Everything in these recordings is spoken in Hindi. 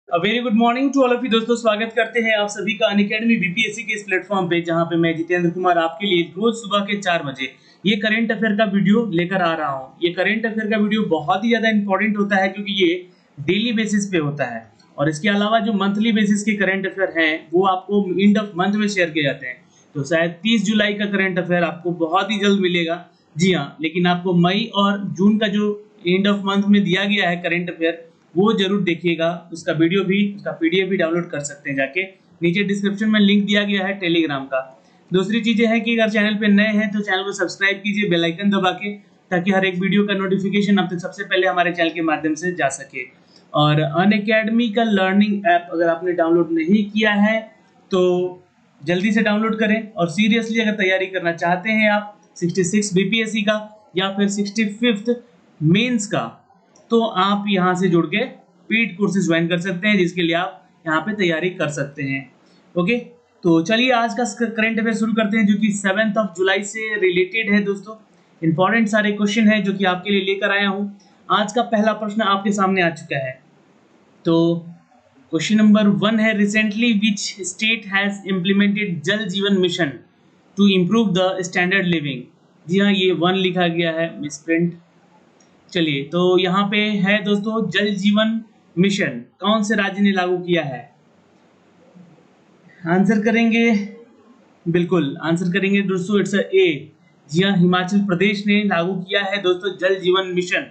Very good morning to all of you दोस्तों, स्वागत करते हैं आप सभी का अनअकैडमी बीपीएससी के इस प्लेटफॉर्म पे, जहां पे मैं जितेंद्र कुमार आपके लिए रोज सुबह के 4 बजे ये करंट अफेयर का वीडियो लेकर आ रहा हूं। ये करंट अफेयर का वीडियो बहुत ही ज्यादा इंपॉर्टेंट होता है क्योंकि ये डेली बेसिस पे होता है और इसके अलावा जो मंथली बेसिस के करंट अफेयर हैं वो आपको एंड ऑफ मंथ में शेयर किए जाते हैं। तो शायद 30 जुलाई का करंट अफेयर आपको बहुत ही जल्द मिलेगा। जी हाँ, लेकिन आपको मई और जून का जो एंड ऑफ मंथ में दिया गया है करंट अफेयर वो जरूर देखिएगा। उसका वीडियो भी, उसका पीडीएफ भी डाउनलोड कर सकते हैं जाके। नीचे डिस्क्रिप्शन में लिंक दिया गया है टेलीग्राम का। दूसरी चीजें हैं कि अगर चैनल पे नए हैं तो चैनल को सब्सक्राइब कीजिए बेल आइकन दबा के, ताकि हर एक वीडियो का नोटिफिकेशन आप तक सबसे पहले हमारे चैनल के माध्यम से जा सके। और अनअकैडमी का लर्निंग ऐप अगर आपने डाउनलोड नहीं किया है तो जल्दी से डाउनलोड करें। और सीरियसली अगर तैयारी करना चाहते हैं आप 66 बीपीएससी का या फिर 65th मेंस का, तो आप यहां से जुड़ के पेड कोर्सेज ज्वाइन कर सकते हैं, जिसके लिए आप यहां पे तैयारी कर सकते हैं। ओके, तो चलिए आज का करंट अफेयर शुरू करते हैं, जो कि 7 जुलाई से रिलेटेड है। दोस्तों इंपॉर्टेंट सारे क्वेश्चन है जो कि आपके लिए लेकर आया हूं। आज का पहला प्रश्न आपके सामने आ चुका है। तो क्वेश्चन नंबर 1 है, recently which state has implemented Jal Jeevan mission to improve the standard living. जी हाँ, ये 1 लिखा गया है, मिसप्रिंट। चलिए, तो यहाँ पे है दोस्तों, जल जीवन मिशन कौन से राज्य ने लागू किया है? आंसर करेंगे, बिल्कुल आंसर करेंगे दोस्तों, इट्स ए। जी हाँ, हिमाचल प्रदेश ने लागू किया है दोस्तों जल जीवन मिशन।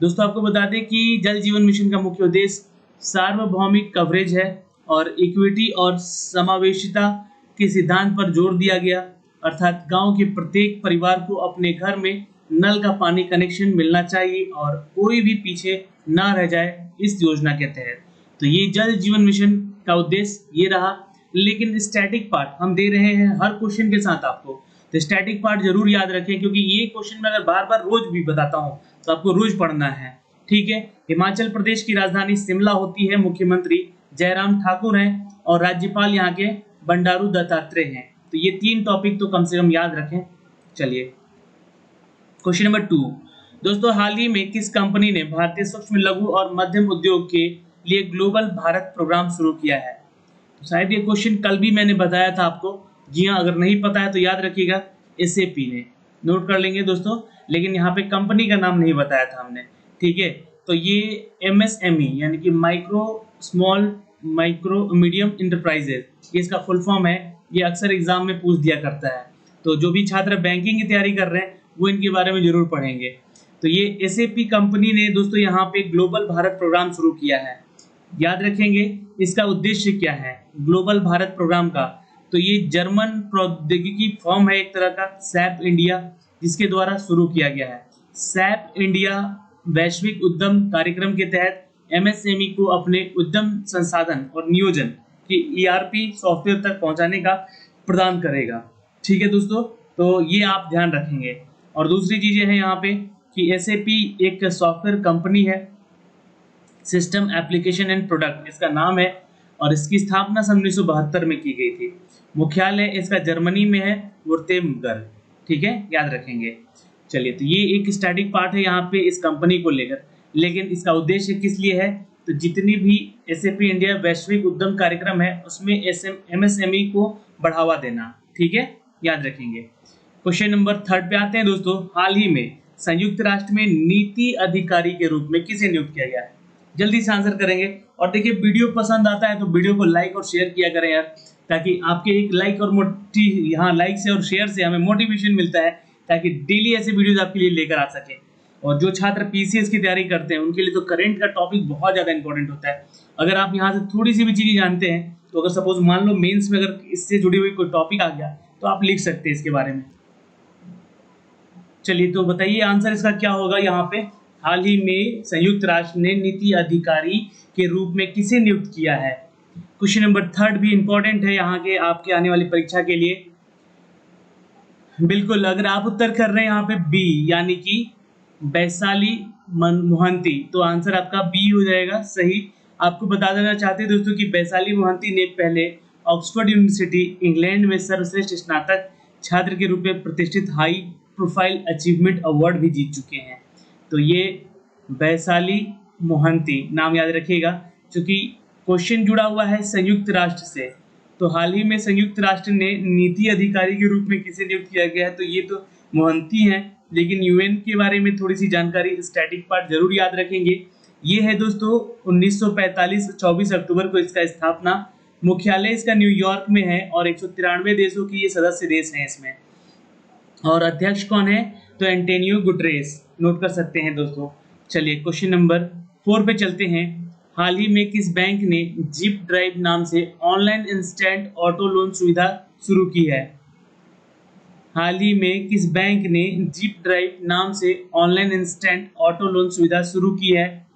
दोस्तों आपको बता दें कि जल जीवन मिशन का मुख्य उद्देश्य सार्वभौमिक कवरेज है और इक्विटी और समावेशिता के सिद्धांत पर जोर दिया गया, अर्थात गांव के प्रत्येक परिवार को अपने घर में नल का पानी कनेक्शन मिलना चाहिए और कोई भी पीछे ना रह जाए इस योजना के तहत। तो ये जल जीवन मिशन का उद्देश्य ये रहा। लेकिन स्टैटिक पार्ट हम दे रहे हैं हर क्वेश्चन के साथ आपको, तो स्टैटिक पार्ट जरूर याद रखें, क्योंकि ये क्वेश्चन मैं अगर बार बार रोज भी बताता हूँ तो आपको रोज पढ़ना है। ठीक है, हिमाचल प्रदेश की राजधानी शिमला होती है, मुख्यमंत्री जयराम ठाकुर हैं और राज्यपाल यहाँ के बंडारू दत्तात्रेय हैं। तो ये 3 टॉपिक तो कम से कम याद रखें। चलिए क्वेश्चन नंबर 2, दोस्तों हाल ही में किस कंपनी ने भारतीय सूक्ष्म लघु और मध्यम उद्योग के लिए ग्लोबल भारत प्रोग्राम शुरू किया है? तो शायद ये क्वेश्चन कल भी मैंने बताया था आपको। जी हाँ, अगर नहीं पता है तो याद रखिएगा, एसएपी ने, नोट कर लेंगे दोस्तों। लेकिन यहाँ पे कंपनी का नाम नहीं बताया था हमने। ठीक है, तो ये एमएसएमई यानी कि micro small micro medium enterprises, ये इसका फुल फॉर्म है। ये अक्सर एग्जाम में पूछ दिया करता है, तो जो भी छात्र बैंकिंग की तैयारी कर रहे हैं वो इनके बारे में जरूर पढ़ेंगे। तो ये एसएपी कंपनी ने दोस्तों यहाँ पे ग्लोबल भारत प्रोग्राम शुरू किया है। याद रखेंगे इसका उद्देश्य क्या है ग्लोबल भारत प्रोग्राम का। तो ये जर्मन प्रौद्योगिकी फर्म है एक तरह का, सैप इंडिया, जिसके द्वारा शुरू किया गया है। सैप इंडिया वैश्विक उद्यम कार्यक्रम के तहत एमएसएमई को अपने उद्यम संसाधन और नियोजन की ईआरपी सॉफ्टवेयर तक पहुंचाने का प्रदान करेगा। ठीक है दोस्तों, तो ये आप ध्यान रखेंगे। और दूसरी चीजें हैं यहाँ पे कि एसएपी एक सॉफ्टवेयर कंपनी है, सिस्टम एप्लीकेशन एंड प्रोडक्ट इसका नाम है, और इसकी स्थापना 1972 में की गई थी। मुख्यालय इसका जर्मनी में है, वुर्तेमबर्ग। ठीक है, याद रखेंगे। चलिए, तो ये एक स्टैटिक पार्ट है यहाँ पे इस कंपनी को लेकर। लेकिन इसका उद्देश्य किस लिए है? तो जितनी भी एसएपी इंडिया वैश्विक उद्यम कार्यक्रम है उसमें एमएसएमई को बढ़ावा देना। ठीक है, याद रखेंगे। क्वेश्चन नंबर 3 पे आते हैं दोस्तों। हाल ही में संयुक्त राष्ट्र में नीति अधिकारी के रूप में किसे नियुक्त किया गया है? जल्दी से आंसर करेंगे। और देखिए, वीडियो पसंद आता है तो वीडियो को लाइक और शेयर किया करें यार, ताकि आपके एक लाइक और यहाँ लाइक से और शेयर से हमें मोटिवेशन मिलता है, ताकि डेली ऐसे वीडियोज आपके लिए लेकर आ सके। और जो छात्र पीसीएस की तैयारी करते हैं उनके लिए तो करंट का टॉपिक बहुत ज्यादा इंपॉर्टेंट होता है। अगर आप यहाँ से थोड़ी सी भी चीजें जानते हैं तो अगर सपोज मान लो मेंस में अगर इससे जुड़ी हुई कोई टॉपिक आ गया तो आप लिख सकते हैं इसके बारे में। चलिए, तो बताइए आंसर इसका क्या होगा यहाँ पे। हाल ही में संयुक्त राष्ट्र ने नीति अधिकारी के रूप में किसे नियुक्त किया है? क्वेश्चन नंबर 3 भी इंपॉर्टेंट है यहाँ के आपके आने वाली परीक्षा के लिए। बिल्कुल, अगर आप उत्तर कर रहे हैं यहाँ पे बी यानी कि वैशाली मोहंती, तो आंसर आपका बी हो जाएगा सही। आपको बता देना चाहते हैं दोस्तों कि वैशाली मोहंती ने पहले ऑक्सफोर्ड यूनिवर्सिटी इंग्लैंड में सर्वश्रेष्ठ स्नातक छात्र के रूप में प्रतिष्ठित हाई प्रोफाइल अचीवमेंट अवार्ड भी जीत चुके हैं। तो ये वैशाली मोहंती नाम याद रखिएगा, क्योंकि क्वेश्चन जुड़ा हुआ है संयुक्त राष्ट्र से। तो हाल ही में संयुक्त राष्ट्र ने नीति अधिकारी के रूप में किसे नियुक्त किया गया है, तो ये तो मोहंती हैं, लेकिन यूएन के बारे में थोड़ी सी जानकारी, स्टैटिक पार्ट जरूर याद रखेंगे। ये है दोस्तों 1945 24 अक्टूबर को इसका स्थापना, मुख्यालय इसका न्यूयॉर्क में है और 193 देशों की ये सदस्य देश हैं इसमें। और अध्यक्ष कौन है, तो एंटोनियो गुटरेस, नोट कर सकते हैं दोस्तों। चलिए क्वेश्चन नंबर 4 पे चलते हैं। हाल ही में किस बैंक ने जिप ड्राइव नाम से ऑनलाइन इंस्टेंट ऑटो लोन सुविधा शुरू की है? हाल ही में किस बैंक ने जिप ड्राइव नाम से ऑनलाइन इंस्टेंट ऑटो लोन सुविधा शुरू की है?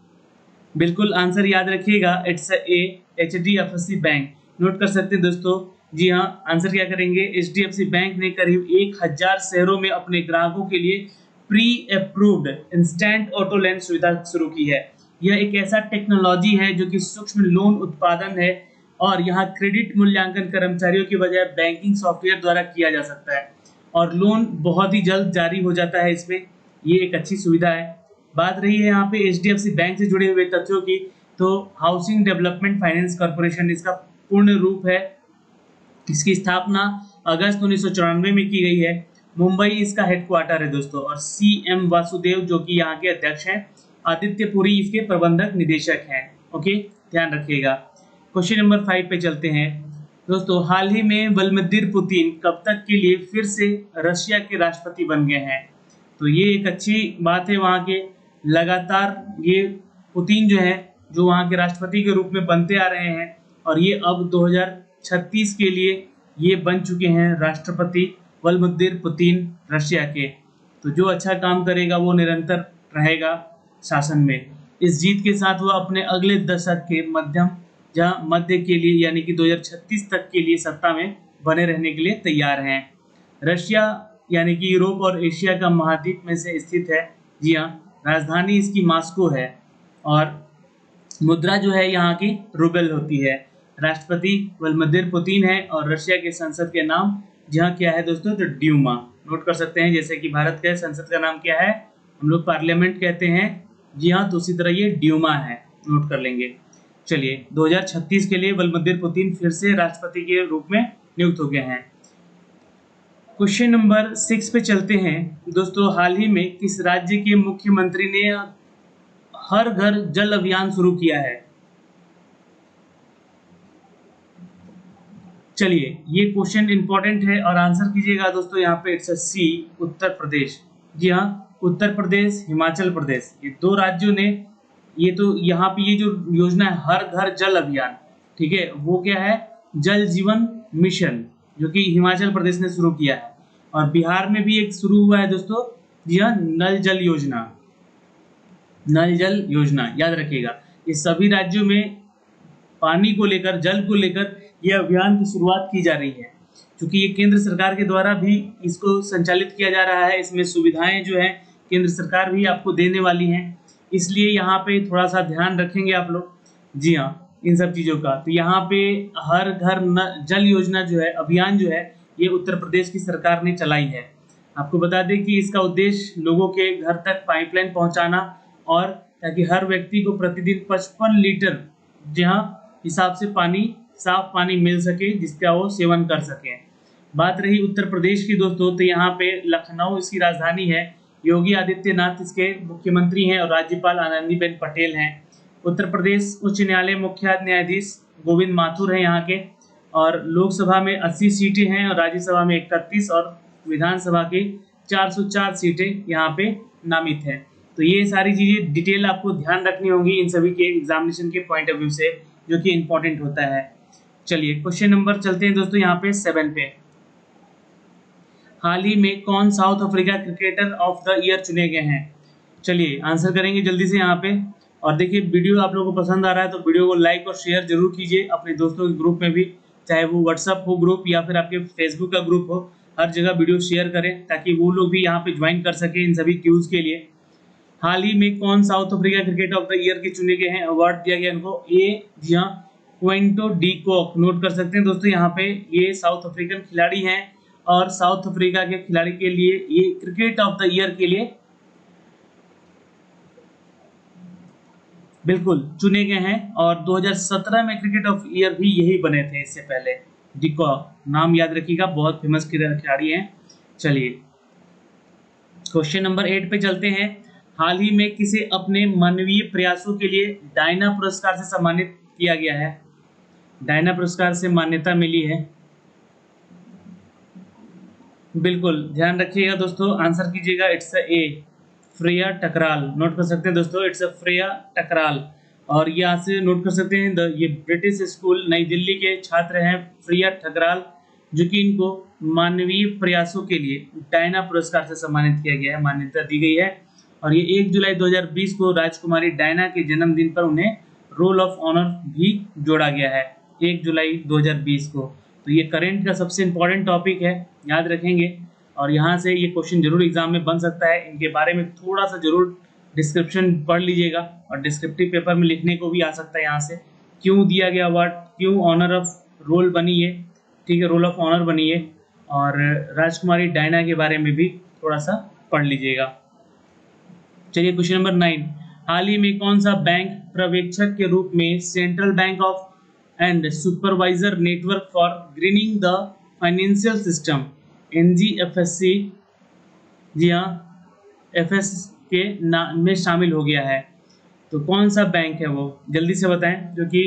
बिल्कुल आंसर याद रखिएगा, it's a HDFC bank, note कर सकते हैं दोस्तों। जी हाँ, आंसर क्या करेंगे, HDFC बैंक ने करीब 1000 शहरों में अपने ग्राहकों के लिए pre approved instant auto loan सुविधा शुरू की है। यह एक ऐसा टेक्नोलॉजी है जो कि सूक्ष्म लोन उत्पादन है और यहाँ क्रेडिट मूल्यांकन कर्मचारियों की बजाय बैंकिंग सॉफ्टवेयर द्वारा किया जा सकता है और लोन बहुत ही जल्द जारी हो जाता है इसमें। ये एक अच्छी सुविधा है। बात रही है यहाँ पे HDFC बैंक से जुड़े हुए तथ्यों की, तो हाउसिंग डेवलपमेंट फाइनेंस कॉर्पोरेशन इसका पूर्ण रूप है। इसकी स्थापना अगस्त 1994 में की गई है। मुंबई इसका हेडक्वार्टर है दोस्तों और CM वासुदेव जो कि यहाँ के अध्यक्ष हैं, आदित्य पुरी इसके प्रबंधक निदेशक हैं। ओके, ध्यान रखिएगा। क्वेश्चन नंबर 5 पे चलते हैं दोस्तों। हाल ही में व्लादिमीर पुतिन कब तक के लिए फिर से रशिया के राष्ट्रपति बन गए हैं? तो ये एक अच्छी बात है, वहाँ के लगातार ये पुतिन जो है जो वहाँ के राष्ट्रपति के रूप में बनते आ रहे हैं और ये अब 2036 के लिए ये बन चुके हैं राष्ट्रपति व्लादिमीर पुतिन रशिया के। तो जो अच्छा काम करेगा वो निरंतर रहेगा शासन में। इस जीत के साथ वह अपने अगले दशक के मध्य के लिए यानी कि 2036 तक के लिए सत्ता में बने रहने के लिए तैयार हैं। रशिया यानी कि यूरोप और एशिया का महाद्वीप में से स्थित है। जी हाँ, राजधानी इसकी मॉस्को है और मुद्रा जो है यहाँ की रूबल होती है। राष्ट्रपति व्लादिमीर पुतिन है और रशिया के संसद के नाम जहाँ क्या है दोस्तों, तो ड्यूमा, नोट कर सकते हैं। जैसे कि भारत के संसद का नाम क्या है, हम लोग पार्लियामेंट कहते हैं। जी हाँ, तो उसी तरह ये ड्यूमा है, नोट कर लेंगे। चलिए 2036 के लिए व्लादिमीर पुतिन फिर से राष्ट्रपति के रूप में नियुक्त हो गए हैं। क्वेश्चन नंबर 6 पे चलते हैं दोस्तों। हाल ही में किस राज्य के मुख्यमंत्री ने हर घर जल अभियान शुरू किया है? चलिए ये क्वेश्चन इंपॉर्टेंट है और आंसर कीजिएगा दोस्तों यहाँ पे, इट्स C, उत्तर प्रदेश। जी हाँ, उत्तर प्रदेश, हिमाचल प्रदेश, ये दो राज्यों ने ये तो यहाँ पे ये जो योजना है हर घर जल अभियान, ठीक है, वो क्या है, जल जीवन मिशन, जो कि हिमाचल प्रदेश ने शुरू किया है। और बिहार में भी एक शुरू हुआ है दोस्तों, जी हाँ, नल जल योजना, नल जल योजना, याद रखिएगा। ये सभी राज्यों में पानी को लेकर, जल को लेकर यह अभियान की शुरुआत की जा रही है, क्योंकि ये केंद्र सरकार के द्वारा भी इसको संचालित किया जा रहा है। इसमें सुविधाएं जो है केंद्र सरकार भी आपको देने वाली हैं, इसलिए यहाँ पे थोड़ा सा ध्यान रखेंगे आप लोग। जी हाँ, इन सब चीज़ों का। तो यहाँ पे हर घर जल योजना जो है, अभियान जो है, ये उत्तर प्रदेश की सरकार ने चलाई है। आपको बता दें कि इसका उद्देश्य लोगों के घर तक पाइपलाइन पहुँचाना और ताकि हर व्यक्ति को प्रतिदिन 55 लीटर जहाँ हिसाब से पानी, साफ पानी मिल सके जिसका वो सेवन कर सके। बात रही उत्तर प्रदेश की दोस्तों, तो यहाँ पे लखनऊ इसकी राजधानी है। योगी आदित्यनाथ इसके मुख्यमंत्री हैं और राज्यपाल आनंदीबेन पटेल हैं। उत्तर प्रदेश उच्च न्यायालय मुख्य न्यायाधीश गोविंद माथुर हैं यहाँ के। और लोकसभा में 80 सीटें हैं और राज्यसभा में 31 और विधानसभा की 404 सीटें यहाँ पे नामित हैं। तो ये सारी चीज़ें डिटेल आपको ध्यान रखनी होंगी इन सभी के एग्जामिनेशन के पॉइंट ऑफ व्यू से, जो कि इम्पोर्टेंट होता है। चलिए क्वेश्चन नंबर चलते हैं दोस्तों यहाँ पे 7 पे। हाल ही में कौन south Africa cricketer of the year चुने गए हैं? चलिए आंसर करेंगे जल्दी से यहाँ पे। और देखिए वीडियो आप लोगों को पसंद आ रहा है तो वीडियो को लाइक और शेयर जरूर कीजिए अपने दोस्तों के ग्रुप में भी, चाहे वो व्हाट्सअप हो ग्रुप या फिर आपके फेसबुक का ग्रुप हो, हर जगह वीडियो शेयर करें ताकि वो लोग भी यहाँ पे ज्वाइन कर सके इन सभी क्यूज के लिए। हाल ही में कौन south Africa cricket of the year के चुने गए हैं, अवार्ड दिया गया इनको? जी हाँ, क्विंटो डी कॉक, नोट कर सकते हैं दोस्तों यहाँ पे। ये साउथ अफ्रीकन खिलाड़ी हैं और साउथ अफ्रीका के खिलाड़ी के लिए ये क्रिकेट ऑफ द ईयर के लिए बिल्कुल चुने गए हैं, और 2017 में क्रिकेट ऑफ ईयर भी यही बने थे इससे पहले। डिकॉ नाम याद रखिएगा, बहुत फेमस खिलाड़ी हैं। चलिए क्वेश्चन नंबर 8 पे चलते हैं। हाल ही में किसे अपने मानवीय प्रयासों के लिए डायना पुरस्कार से सम्मानित किया गया है? डायना पुरस्कार से मान्यता मिली है। बिल्कुल ध्यान रखिएगा दोस्तों, आंसर कीजिएगा। It's A Freya Takral. Note कर सकते हैं दोस्तों, इट्स अ फ्रेया टकराल। और यहाँ से नोट कर सकते हैं ये ब्रिटिश स्कूल नई दिल्ली के छात्र हैं फ्रेया टकराल, जो कि इनको मानवीय प्रयासों के लिए डायना पुरस्कार से सम्मानित किया गया है, मान्यता दी गई है। और ये 1 जुलाई 2020 को राजकुमारी डायना के जन्मदिन पर उन्हें रोल ऑफ ऑनर भी जोड़ा गया है, 1 जुलाई 2020 को। तो ये करंट का सबसे इंपॉर्टेंट टॉपिक है, याद रखेंगे। और यहाँ से ये क्वेश्चन जरूर एग्जाम में बन सकता है, इनके बारे में थोड़ा सा जरूर डिस्क्रिप्शन पढ़ लीजिएगा, और डिस्क्रिप्टिव पेपर में लिखने को भी आ सकता है यहाँ से, क्यों दिया गया अवार्ड, क्यों ऑनर ऑफ रोल बनी है, ठीक है, रोल ऑफ ऑनर बनी है। और राजकुमारी डायना के बारे में भी थोड़ा सा पढ़ लीजिएगा। चलिए क्वेश्चन नंबर 9, हाल ही में कौन सा बैंक पर्यवेक्षक के रूप में central bank of and supervisor network for grinning the financial system NGFSC, जी हाँ, FS के नाम में शामिल हो गया है? तो कौन सा बैंक है वो, जल्दी से बताएं, जो कि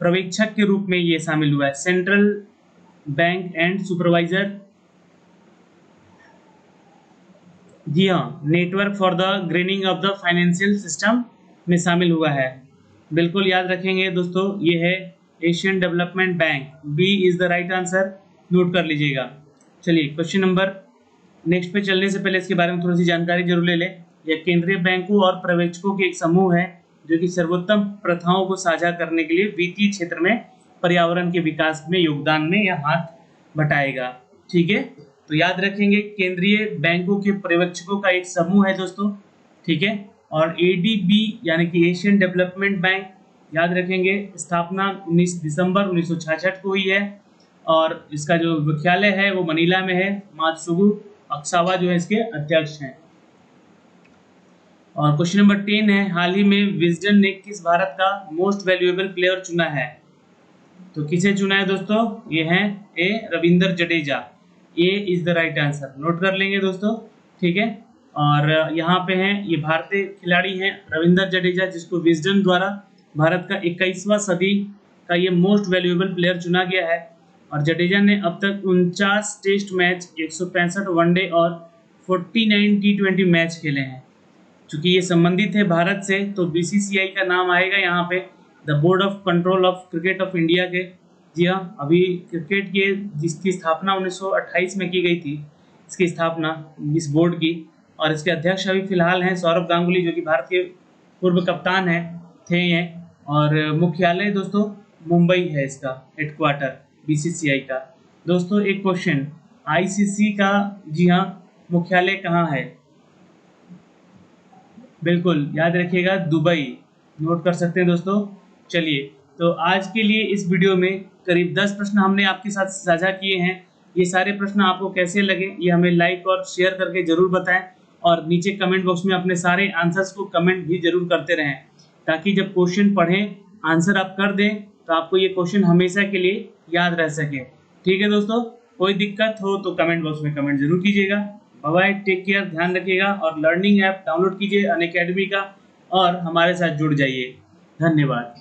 पर्यवेक्षक के रूप में ये शामिल हुआ है। सेंट्रल बैंक एंड सुपरवाइजर, जी हाँ, network for the grinning of the financial system में शामिल हुआ है। बिल्कुल याद रखेंगे दोस्तों, ये है Asian development bank. B is the right answer, note कर लीजिएगा। चलिए क्वेश्चन नंबर नेक्स्ट पे चलने से पहले इसके बारे में थोड़ी सी जानकारी जरूर ले लें। यह केंद्रीय बैंकों और पर्यवेक्षकों के एक समूह है, जो कि सर्वोत्तम प्रथाओं को साझा करने के लिए वित्तीय क्षेत्र में पर्यावरण के विकास में योगदान में यह हाथ बटाएगा। ठीक है, तो याद रखेंगे केंद्रीय बैंकों के पर्यवेक्षकों का एक समूह है दोस्तों, ठीक है। और ADB यानी कि एशियन डेवलपमेंट बैंक, याद रखेंगे स्थापना 19 दिसंबर 1966 को हुई है, और इसका जो मुख्यालय है वो मनीला में है। मात्सुगु अक्सावा जो है इसके अध्यक्ष हैं। और क्वेश्चन नंबर 10 है, हाल ही में विजडन ने किस भारत का मोस्ट वैल्यूएबल प्लेयर चुना है? तो किसे चुना है दोस्तों? ये हैं A Ravindra Jadeja. A is the right answer, note कर लेंगे दोस्तों, ठीक है। और यहाँ पे हैं ये भारतीय खिलाड़ी हैं रविंद्र जडेजा, जिसको विजडन द्वारा भारत का 21वां सदी का ये मोस्ट वैल्यूएबल प्लेयर चुना गया है। और जडेजा ने अब तक 49 टेस्ट मैच, 165 वनडे और 49 T20 मैच खेले हैं। चूंकि ये संबंधित है भारत से, तो BCCI का नाम आएगा यहाँ पे, the board of control of cricket of India के। जी हाँ, अभी क्रिकेट के जिसकी स्थापना 1928 में की गई थी, इसकी स्थापना इस बोर्ड की, और इसके अध्यक्ष अभी फिलहाल हैं सौरभ गांगुली, जो कि भारत के पूर्व कप्तान थे ये। और मुख्यालय दोस्तों मुंबई है इसका हेडक्वार्टर BCCI का। दोस्तों एक क्वेश्चन, ICC का, जी हाँ, मुख्यालय कहाँ है? बिल्कुल याद रखिएगा, दुबई, नोट कर सकते हैं दोस्तों। चलिए, तो आज के लिए इस वीडियो में करीब 10 प्रश्न हमने आपके साथ साझा किए हैं। ये सारे प्रश्न आपको कैसे लगे ये हमें लाइक और शेयर करके जरूर बताएं, और नीचे कमेंट बॉक्स में अपने सारे आंसर्स को कमेंट भी जरूर करते रहें, ताकि जब क्वेश्चन पढ़ें आंसर आप कर दें तो आपको ये क्वेश्चन हमेशा के लिए याद रह सके। ठीक है दोस्तों, कोई दिक्कत हो तो कमेंट बॉक्स में कमेंट जरूर कीजिएगा। बाय बाय, टेक केयर, ध्यान रखिएगा, और लर्निंग ऐप डाउनलोड कीजिए अनअकैडमी का, और हमारे साथ जुड़ जाइए। धन्यवाद।